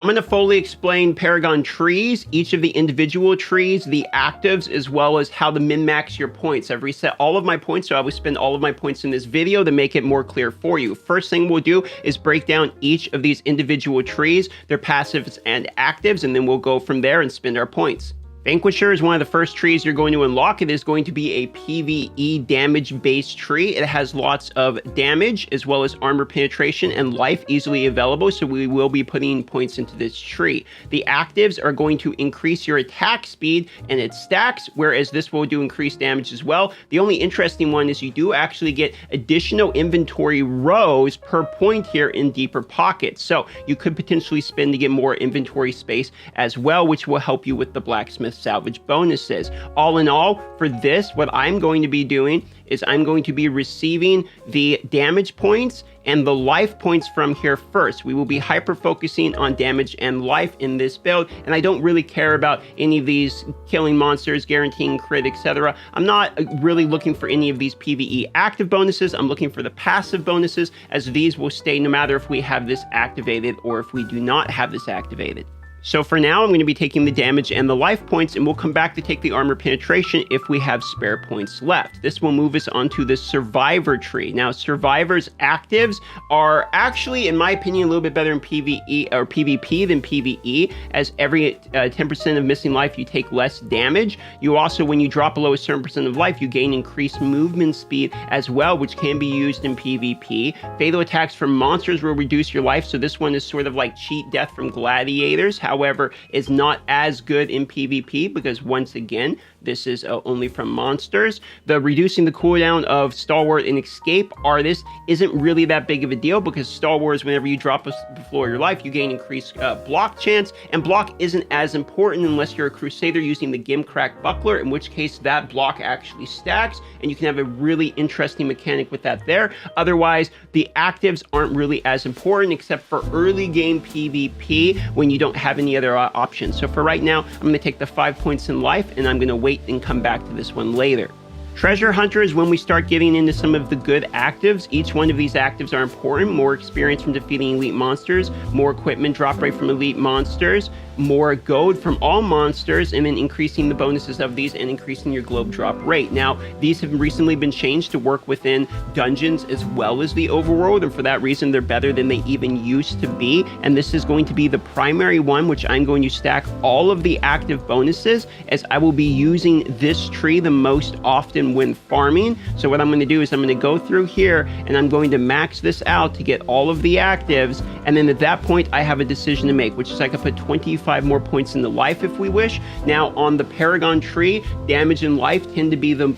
I'm going to fully explain Paragon trees, each of the individual trees, the actives, as well as how to min-max your points. I've reset all of my points, so I will spend all of my points in this video to make it more clear for you. First thing we'll do is break down each of these individual trees, their passives and actives, and then we'll go from there and spend our points. Vanquisher is one of the first trees you're going to unlock. It is going to be a PvE damage-based tree. It has lots of damage as well as armor penetration and life easily available, so we will be putting points into this tree. The actives are going to increase your attack speed and its stacks, whereas this will do increased damage as well. The only interesting one is you do actually get additional inventory rows per point here in deeper pockets. So you could potentially spend to get more inventory space as well, which will help you with the blacksmith salvage bonuses. All in all, for this, what I'm going to be doing is I'm going to be receiving the damage points and the life points from here first. We will be hyper focusing on damage and life in this build, and I don't really care about any of these killing monsters, guaranteeing crit, etc. I'm not really looking for any of these PvE active bonuses. I'm looking for the passive bonuses, as these will stay no matter if we have this activated or if we do not have this activated. So for now, I'm going to be taking the damage and the life points, and we'll come back to take the armor penetration if we have spare points left. This will move us onto the survivor tree. Now, survivors actives are actually, in my opinion, a little bit better in PvE or PvP than PvE, as every 10% of missing life, you take less damage. You also, when you drop below a certain percent of life, you gain increased movement speed as well, which can be used in PvP. Fatal attacks from monsters will reduce your life, so this one is sort of like cheat death from gladiators. However, is not as good in PvP because, once again, this is only from monsters. The reducing the cooldown of Stalwart and Escape Artist isn't really that big of a deal, because Stalwart, whenever you drop below your life, you gain increased block chance, and block isn't as important unless you're a Crusader using the Gimcrack Buckler, in which case that block actually stacks, and you can have a really interesting mechanic with that there. Otherwise, the actives aren't really as important, except for early game PvP when you don't have any other options. So for right now, I'm going to take the 5 points in life, and I'm going to wait and come back to this one later. Treasure Hunter is when we start getting into some of the good actives. Each one of these actives are important. More experience from defeating elite monsters, more equipment drop rate from elite monsters, more gold from all monsters, and then increasing the bonuses of these and increasing your globe drop rate. Now, these have recently been changed to work within dungeons as well as the overworld, and for that reason, they're better than they even used to be. And this is going to be the primary one, which I'm going to stack all of the active bonuses, as I will be using this tree the most often when farming. So what I'm going to do is I'm going to go through here and I'm going to max this out to get all of the actives, and then at that point I have a decision to make, which is I could put 25 more points into life if we wish. Now, on the Paragon tree, damage and life tend to be the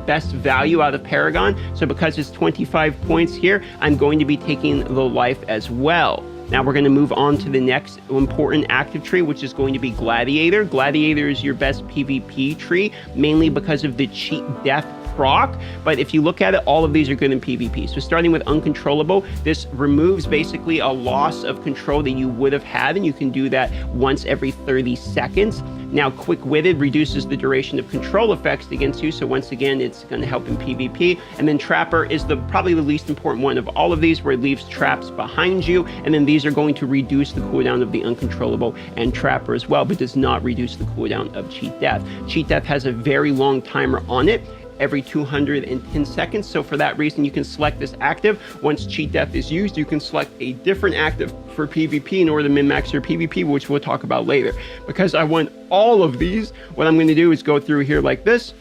best value out of Paragon, so because it's 25 points here, I'm going to be taking the life as well. Now we're going to move on to the next important active tree, which is going to be Gladiator. Gladiator is your best PvP tree, mainly because of the cheat death proc, but if you look at it, all of these are good in PvP. So starting with Uncontrollable, this removes basically a loss of control that you would have had, and you can do that once every 30 seconds. Now, Quick-Witted reduces the duration of control effects against you, so once again, it's going to help in PvP. And then Trapper is probably the least important one of all of these, where it leaves traps behind you, and then these are going to reduce the cooldown of the Uncontrollable and Trapper as well, but does not reduce the cooldown of Cheat Death. Cheat Death has a very long timer on it, every 210 seconds. So for that reason, you can select this active. Once Cheat Death is used, you can select a different active for PvP in order to min-max your PvP, which we'll talk about later. Because I want all of these, what I'm going to do is go through here like this,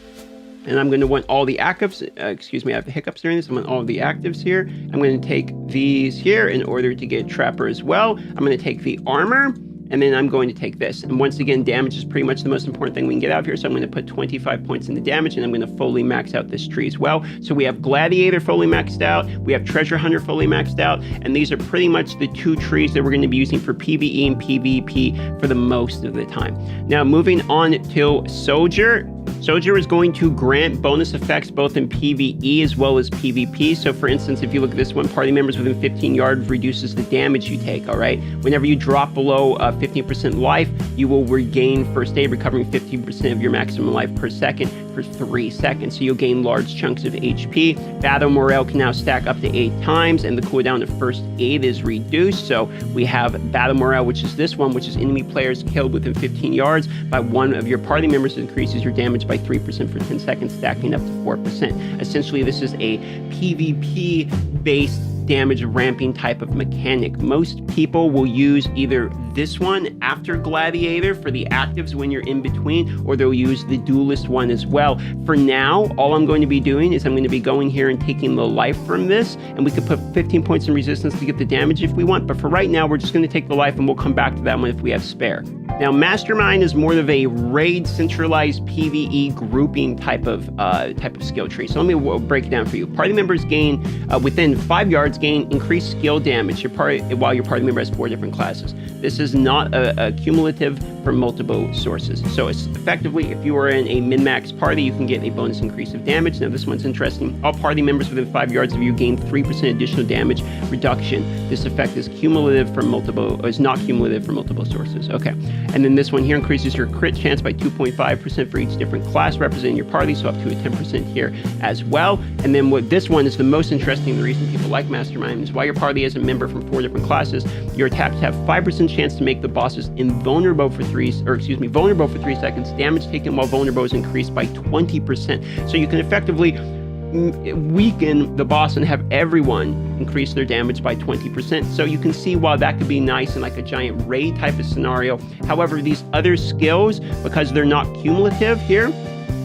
and I'm going to want all the actives. Excuse me, I have the hiccups during this. I want all of the actives here. I'm going to take these here in order to get Trapper as well. I'm going to take the armor, and then I'm going to take this. And once again, damage is pretty much the most important thing we can get out of here. So I'm going to put 25 points into damage, and I'm going to fully max out this tree as well. So we have Gladiator fully maxed out. We have Treasure Hunter fully maxed out. And these are pretty much the two trees that we're going to be using for PvE and PvP for the most of the time. Now, moving on to Soldier. Soldier is going to grant bonus effects both in PvE as well as PvP. So for instance, if you look at this one, party members within 15 yards reduces the damage you take, all right? Whenever you drop below 15% life, you will regain first aid, recovering 15% of your maximum life per second. for 3 seconds. So you'll gain large chunks of HP. Battle morale can now stack up to 8 times, and the cooldown of first aid is reduced. So we have battle morale, which is this one, which is enemy players killed within 15 yards by one of your party members, increases your damage by 3% for 10 seconds, stacking up to 4%. Essentially, this is a PvP-based damage ramping type of mechanic. Most people will use either this one after Gladiator for the actives when you're in between, or they'll use the Duelist one as well. For now, all I'm going to be doing is I'm going to be going here and taking the life from this, and we could put 15 points in resistance to get the damage if we want, but for right now, we're just going to take the life, and we'll come back to that one if we have spare. Now, Mastermind is more of a raid centralized PvE grouping type of skill tree. So let me break it down for you. Party members gain within 5 yards gain increased skill damage while your party member has 4 different classes. This is not a cumulative from multiple sources. So it's effectively, if you are in a min-max party, you can get a bonus increase of damage. Now this one's interesting. All party members within 5 yards of you gain 3% additional damage reduction. This effect is cumulative from multiple, or is not cumulative from multiple sources. Okay. And then this one here increases your crit chance by 2.5% for each different class representing your party, so up to a 10% here as well. And then what this one is the most interesting, the reason people like Mastermind is while your party is a member from 4 different classes, your attacks have 5% chance to make the bosses invulnerable for 3 seconds. Damage taken while vulnerable is increased by 20%. So you can effectively weaken the boss and have everyone increase their damage by 20%. So you can see why that could be nice in like a giant raid type of scenario. However, these other skills, because they're not cumulative here,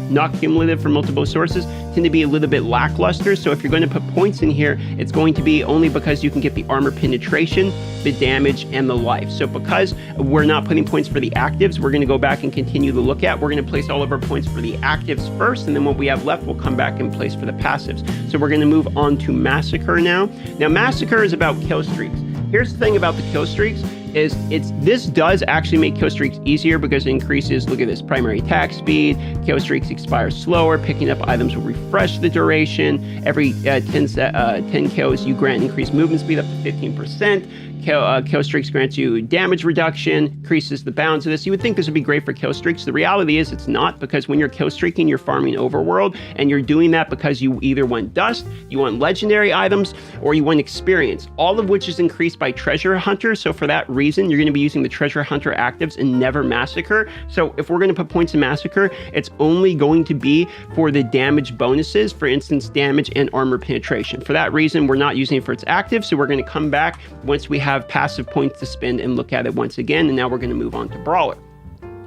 not cumulative from multiple sources, tend to be a little bit lackluster. So if you're going to put points in here, it's going to be only because you can get the armor penetration, the damage, and the life. So because we're not putting points for the actives, we're going to go back and continue to look at. We're going to place all of our points for the actives first, and then what we have left, we'll come back and place for the passives. So we're going to move on to Massacre now. Now, Massacre is about kill streaks. Here's the thing about the kill streaks. This does actually make kill streaks easier because it increases, look at this, primary attack speed. Kill streaks expire slower. Picking up items will refresh the duration. Every 10 kills, you grant increased movement speed up to 15%. Kill streaks grants you damage reduction, increases the bounds of this. You would think this would be great for kill streaks. The reality is it's not, because when you're kill streaking, you're farming overworld, and you're doing that because you either want dust, you want legendary items, or you want experience, all of which is increased by treasure hunter. So for that reason, you're going to be using the treasure hunter actives and never Massacre. So if we're going to put points in Massacre, it's only going to be for the damage bonuses, for instance, damage and armor penetration. For that reason, we're not using it for its active. So we're going to come back once we have passive points to spend and look at it once again. And now we're going to move on to Brawler.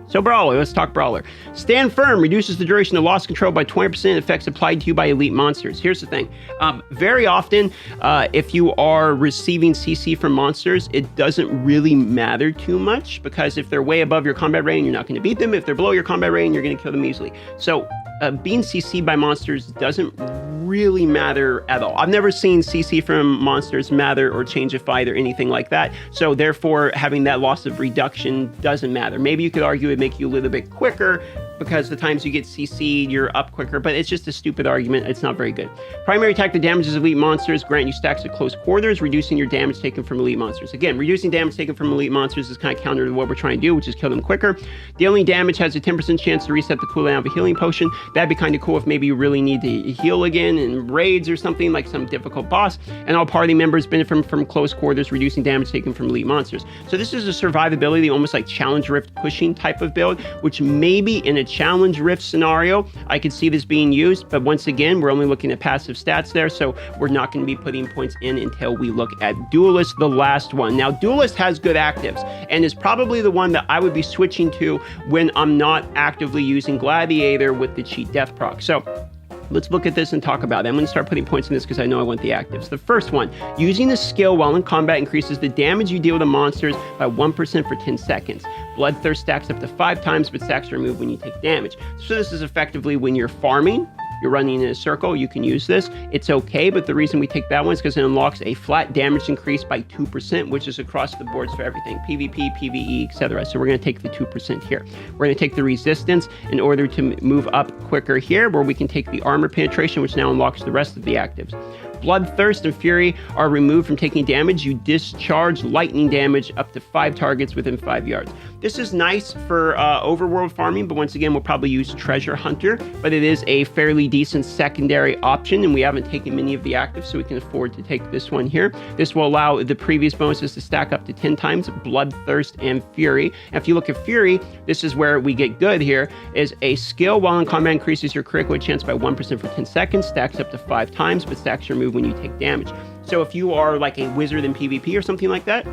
So Brawler, let's talk Brawler. Stand Firm reduces the duration of loss control by 20%, effects applied to you by elite monsters. Here's the thing. Very often, if you are receiving CC from monsters, it doesn't really matter too much, because if they're way above your combat rating, you're not going to beat them. If they're below your combat rating, you're going to kill them easily. So being CC'd by monsters doesn't really matter at all. I've never seen CC from monsters matter or change a fight or anything like that. So therefore, having that loss of reduction doesn't matter. Maybe you could argue it make you a little bit quicker, because the times you get CC'd, you're up quicker, but it's just a stupid argument. It's not very good. Primary attack that damages elite monsters grant you stacks at close quarters, reducing your damage taken from elite monsters. Again, reducing damage taken from elite monsters is kind of counter to what we're trying to do, which is kill them quicker. Dealing damage has a 10% chance to reset the cooldown of a healing potion. That'd be kind of cool if maybe you really need to heal again in raids or something, like some difficult boss. And all party members benefit from close quarters, reducing damage taken from elite monsters. So this is a survivability, almost like challenge rift pushing type of build, which maybe in a challenge rift scenario, I could see this being used, but once again, we're only looking at passive stats there, so we're not going to be putting points in until we look at Duelist, the last one. Now, Duelist has good actives, and is probably the one that I would be switching to when I'm not actively using Gladiator with the cheat death proc. So let's look at this and talk about it. I'm going to start putting points in this because I know I want the actives. The first one, using the skill while in combat increases the damage you deal to monsters by 1% for 10 seconds. Bloodthirst stacks up to 5 times, but stacks removed when you take damage. So this is effectively when you're farming, you're running in a circle, you can use this. It's okay, but the reason we take that one is because it unlocks a flat damage increase by 2%, which is across the boards for everything, PvP, PvE, etc. So we're going to take the 2% here. We're going to take the resistance in order to move up quicker here, where we can take the armor penetration, which now unlocks the rest of the actives. Bloodthirst and Fury are removed from taking damage. You discharge lightning damage up to 5 targets within 5 yards. This is nice for overworld farming, but once again, we'll probably use Treasure Hunter, but it is a fairly decent secondary option, and we haven't taken many of the actives, so we can afford to take this one here. This will allow the previous bonuses to stack up to 10 times, Bloodthirst and Fury. And if you look at Fury, this is where we get good here, is a skill while in combat increases your critical hit chance by 1% for 10 seconds, stacks up to 5 times, but stacks your move when you take damage. So if you are like a wizard in PvP or something like that,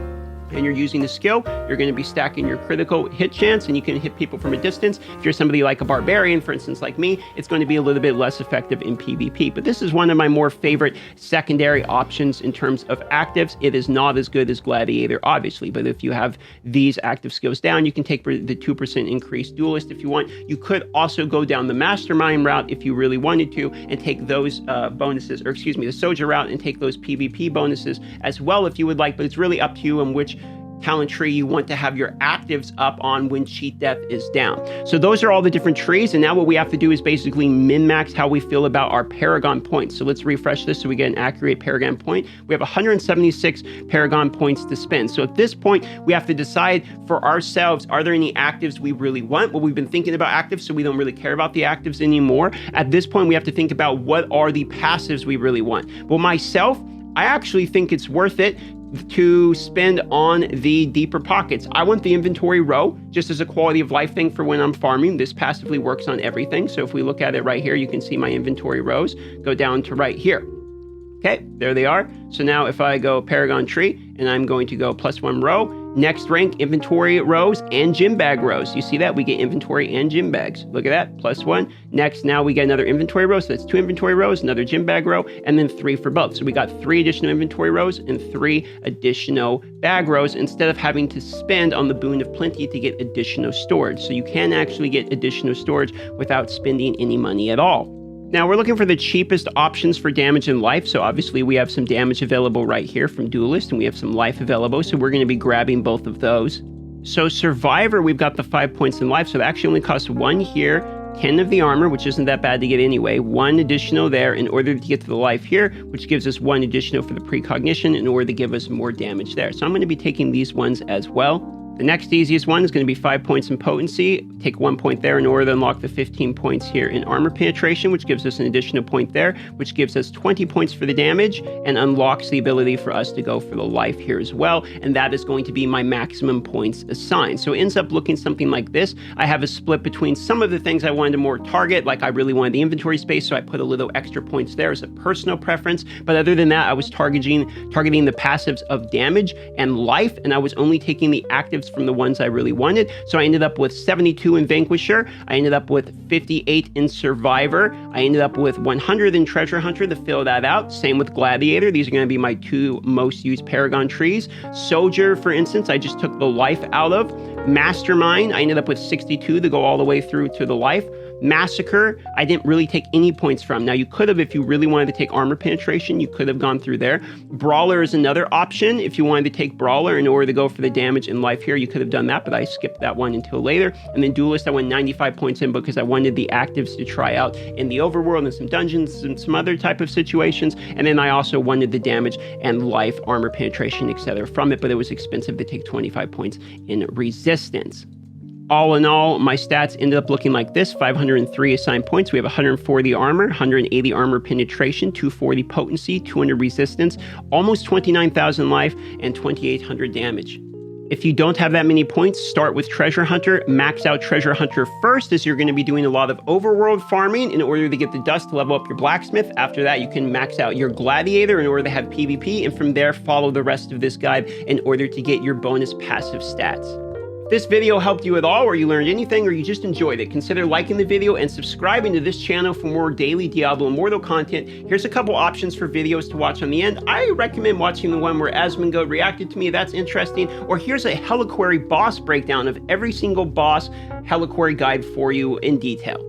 and you're using the skill, you're going to be stacking your critical hit chance, and you can hit people from a distance. If you're somebody like a barbarian, for instance, like me, it's going to be a little bit less effective in PvP. But this is one of my more favorite secondary options in terms of actives. It is not as good as Gladiator, obviously, but if you have these active skills down, you can take the 2% increased Duelist if you want. You could also go down the Mastermind route if you really wanted to, and take those bonuses, or excuse me, the Soldier route, and take those PvP bonuses as well if you would like, but it's really up to you on which talent tree you want to have your actives up on when cheat death is down. So those are all the different trees, and now what we have to do is basically min-max how we feel about our Paragon points. So let's refresh this so we get an accurate Paragon point. We have 176 Paragon points to spend. So at this point, we have to decide for ourselves, are there any actives we really want? Well, we've been thinking about actives, so we don't really care about the actives anymore. At this point, we have to think about what are the passives we really want. Well, myself, I actually think it's worth it to spend on the deeper pockets. I want the inventory row just as a quality of life thing for when I'm farming. This passively works on everything. So if we look at it right here, you can see my inventory rows go down to right here. Okay, there they are. So now if I go Paragon tree and I'm going to go +1 row, next rank inventory rows and gym bag rows. You see that? We get inventory and gym bags. Look at that, +1. Next, now we get another inventory row. So that's 2 inventory rows, another gym bag row, and then 3 for both. So we got 3 additional inventory rows and 3 additional bag rows instead of having to spend on the Boon of Plenty to get additional storage. So you can actually get additional storage without spending any money at all. Now we're looking for the cheapest options for damage and life. So obviously we have some damage available right here from Duelist, and we have some life available. So we're going to be grabbing both of those. So Survivor, we've got the 5 points in life. So it actually only costs 1 here, 10 of the armor, which isn't that bad to get anyway, 1 additional there in order to get to the life here, which gives us 1 additional for the precognition in order to give us more damage there. So I'm going to be taking these ones as well. The next easiest one is going to be 5 points in potency. Take 1 point there in order to unlock the 15 points here in armor penetration, which gives us an additional point there, which gives us 20 points for the damage and unlocks the ability for us to go for the life here as well. And that is going to be my maximum points assigned. So it ends up looking something like this. I have a split between some of the things I wanted to more target, like I really wanted the inventory space, so I put a little extra points there as a personal preference. But other than that, I was targeting the passives of damage and life, and I was only taking the actives from the ones I really wanted. So I ended up with 72 in Vanquisher. I ended up with 58 in Survivor. I ended up with 100 in Treasure Hunter to fill that out. Same with Gladiator. These are going to be my 2 most used Paragon trees. Soldier, for instance, I just took the life out of. Mastermind, I ended up with 62 to go all the way through to the life. Massacre, I didn't really take any points from. Now, you could have, if you really wanted to take armor penetration, you could have gone through there. Brawler is another option. If you wanted to take Brawler in order to go for the damage and life here, you could have done that, but I skipped that one until later. And then Duelist, I went 95 points in because I wanted the actives to try out in the overworld and some dungeons and some other type of situations. And then I also wanted the damage and life, armor penetration, etc. from it, but it was expensive to take 25 points in resistance. All in all, my stats ended up looking like this: 503 assigned points. We have 140 armor, 180 armor penetration, 240 potency, 200 resistance, almost 29,000 life, and 2,800 damage. If you don't have that many points, start with Treasure Hunter. Max out Treasure Hunter first, as you're going to be doing a lot of overworld farming in order to get the dust to level up your blacksmith. After that, you can max out your Gladiator in order to have PvP, and from there, follow the rest of this guide in order to get your bonus passive stats. If this video helped you at all, or you learned anything, or you just enjoyed it, consider liking the video and subscribing to this channel for more daily Diablo Immortal content. Here's a couple options for videos to watch on the end. I recommend watching the one where Asmongold reacted to me. That's interesting. Or here's a Heliquary boss breakdown of every single boss Heliquary guide for you in detail.